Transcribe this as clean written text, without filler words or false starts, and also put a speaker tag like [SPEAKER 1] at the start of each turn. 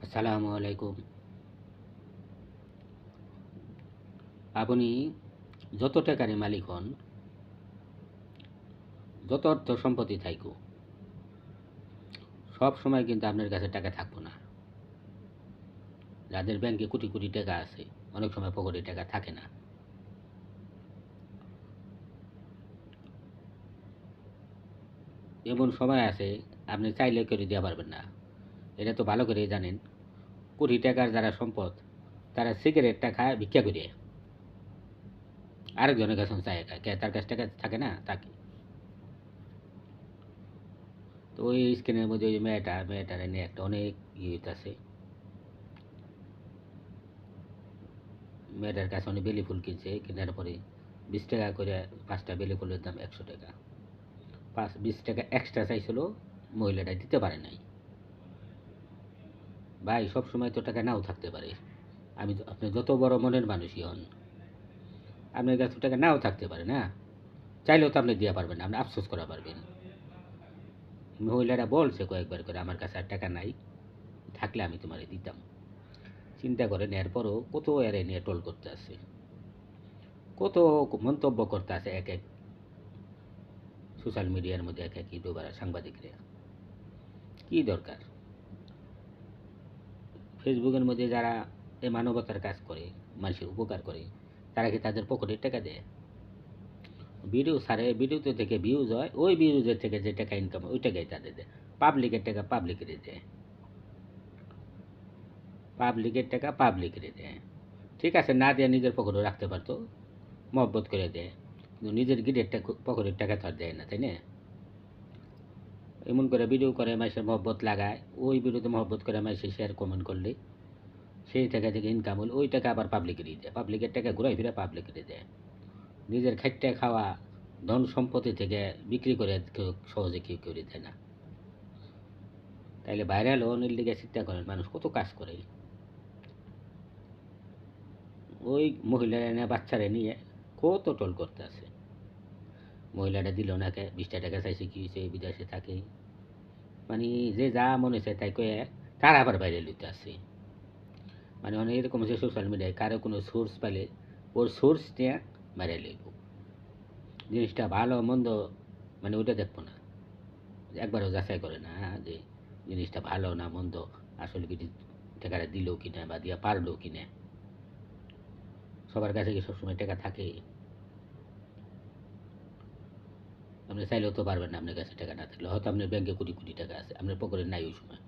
[SPEAKER 1] আসসালামু আলাইকুম। আপনি যত টাকারই মালিক হন, যত অর্থ সম্পত্তি থাইকো, সব সময় কিন্তু আপনার কাছে টাকা থাকবো না। যাদের ব্যাংকে কোটি কোটি টাকা আছে, অনেক সময় পকেটে টাকা থাকে না। এমন সময় আছে আপনি চাইলে করে দেওয়া পারবেন না। এটা তো ভালো করেই জানেন। কোটি টাকার যারা সম্পদ, তারা সিগারেটটা খায় ভিক্ষা করে, আরেকজনের কাছে চায় খায়। তার কাছে টাকা থাকে না, তাকে। তো ওই স্ক্রিনের মধ্যে ওই মেয়েটারে নিয়ে একটা অনেক হইতাছে। মেয়েটার কাছে অনেক বেলি ফুল কিনছে, কেনার পরে 20 টাকা করে 5টা বেলি ফুলের দাম 100 টাকা। 20 টাকা এক্সট্রা চাইছিল, মহিলাটা দিতে পারে নাই। ভাই, সব সময় তো টাকা নাও থাকতে পারে। আপনি যত বড় মনের মানুষই হন, আপনার কাছে টাকা নাও থাকতে পারে না। চাইলেও তো আপনি দিয়ে পারবেন না, আপনি আফসোস করা পারবেন। মহিলাটা বলছে কয়েকবার করে, আমার কাছে আর টাকা নাই, থাকলে আমি তোমারে দিতাম। চিন্তা করেন, এরপরও কত এরে নিয়ে টোল করতে আছে, কত মন্তব্য করতে আছে এক এক সোশ্যাল মিডিয়ার মধ্যে, এক এক ইউটিউবার সাংবাদিকরা। কি দরকার? ফেসবুকের মধ্যে যারা এই মানবতার কাজ করে, মানুষের উপকার করে, তারা কি তাদের পকেটের টাকা দেয়? ভিডিও ছাড়ে, ভিডিওতে থেকে ভিউজ হয়, ওই ভিউজের থেকে যে টাকা ইনকাম হয় ওই টাকাই তাদের দেয়। পাবলিকের টাকা পাবলিকের দেয়, পাবলিকের টাকা পাবলিকের দেয়। ঠিক আছে, না দিয়ে নিজের পকেটে রাখতে পারতো, মহব্বত করে দেয়। কিন্তু নিজের গিরের পকেটের টাকা তো আর দেয় না, তাই না? এমন করে ভিডিও করে মাসের মহব্বত লাগায়, ওই ভিডিওতে মহব্বত করে মাসে শেয়ার কমেন্ট করলে সেই টাকা থেকে ইনকাম হলে ওই টাকা আবার পাবলিকেরই দেয়, পাবলিকের টাকা ঘুরাই ফিরে পাবলিকেরই দেয়। নিজের খাইটে খাওয়া ধন সম্পত্তি থেকে বিক্রি করে কেউ সহজে কেউ করে দেয় না। তাইলে ভাইরাল হওয়ার লিগে চিন্তা করেন, মানুষ কত কাজ করে। ওই মহিলারা নিয়ে, বাচ্চারা নিয়ে কত টোল করতে আছে। মহিলাটা দিল না, 20 টাকা চাইছে, কি হয়েছে, বিদেশে থাকে। মানে যে যা মনে চায় তাই কয়ে তার আবার ভাইরাল হইতে আছে। মানে অনেক এরকম হচ্ছে সোশ্যাল মিডিয়ায়, কারো কোনো সোর্স পাইলে ওর সোর্স নিয়ে ভাইরাল হইব। জিনিসটা ভালো মন্দ মানে ওইটা দেখবো না, একবারও যাচাই করে না, যে জিনিসটা ভালো না মন্দ, আসলে কি টাকাটা দিল কিনা বা দিয়া পারলো কিনা। সবার কাছে কি সবসময় টাকা থাকে? আপনি চাইলেও তো পারবেন না, আপনার কাছে টাকা না থাকলে। হয়তো আপনার ব্যাংকে কোটি কোটি টাকা আছে, আপনার পকেটে নাই ওই সময়।